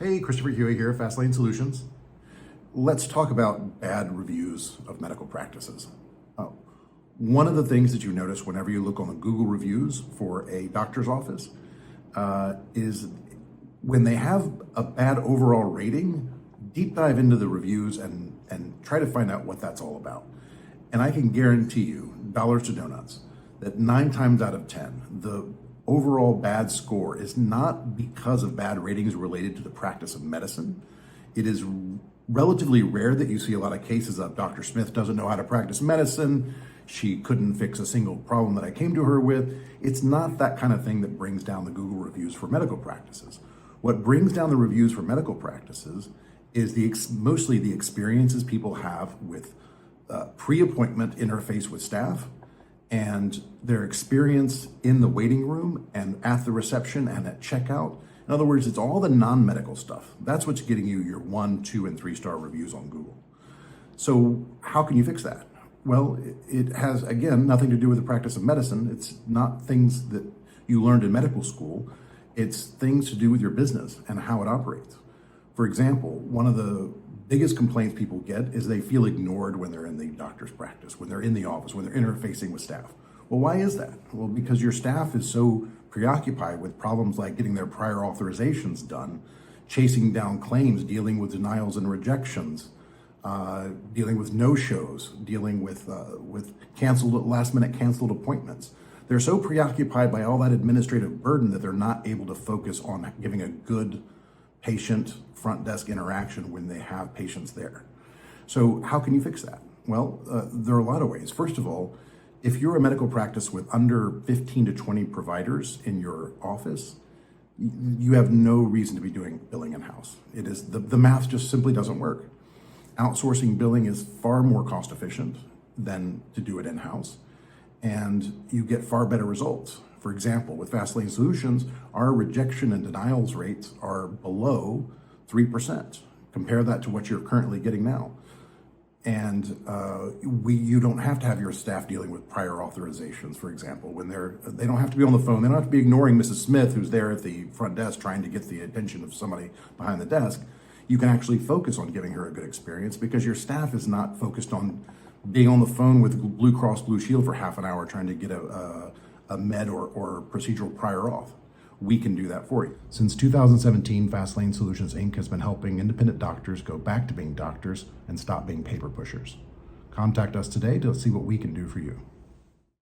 Hey, Christopher Huey here, Fastlane Solutions. Let's talk about bad reviews of medical practices. One of the things that you notice whenever you look on the Google reviews for a doctor's office is when they have a bad overall rating, deep dive into the reviews and try to find out what that's all about. And I can guarantee you, dollars to donuts, that 9 times out of 10, the overall bad score is not because of bad ratings related to the practice of medicine. It is relatively rare that you see a lot of cases of Dr. Smith doesn't know how to practice medicine. She couldn't fix a single problem that I came to her with. It's not that kind of thing that brings down the Google reviews for medical practices. What brings down the reviews for medical practices is mostly the experiences people have with pre-appointment interface with staff and their experience in the waiting room and at the reception and at checkout. In other words, it's all the non-medical stuff. That's what's getting you your 1, 2, and 3-star reviews on Google. So how can you fix that? Well, it has, again, nothing to do with the practice of medicine. It's not things that you learned in medical school. It's things to do with your business and how it operates. For example, one of the biggest complaints people get is they feel ignored when they're in the doctor's practice, when they're in the office, when they're interfacing with staff. Well, why is that? Well, because your staff is so preoccupied with problems like getting their prior authorizations done, chasing down claims, dealing with denials and rejections, dealing with no-shows, dealing with last-minute canceled appointments. They're so preoccupied by all that administrative burden that they're not able to focus on giving a good patient front desk interaction when they have patients there. So how can you fix that? Well, there are a lot of ways. First of all, if you're a medical practice with under 15 to 20 providers in your office, you have no reason to be doing billing in-house. It is the math just simply doesn't work. Outsourcing billing is far more cost efficient than to do it in-house, and you get far better results. For example, with Fastlane Solutions, our rejection and denials rates are below 3%. Compare that to what you're currently getting now. And you don't have to have your staff dealing with prior authorizations, for example, when they don't have to be on the phone. They don't have to be ignoring Mrs. Smith, who's there at the front desk trying to get the attention of somebody behind the desk. You can actually focus on giving her a good experience because your staff is not focused on being on the phone with Blue Cross Blue Shield for half an hour trying to get a med or procedural prior auth. We can do that for you. Since 2017, Fastlane Solutions Inc. has been helping independent doctors go back to being doctors and stop being paper pushers. Contact us today to see what we can do for you.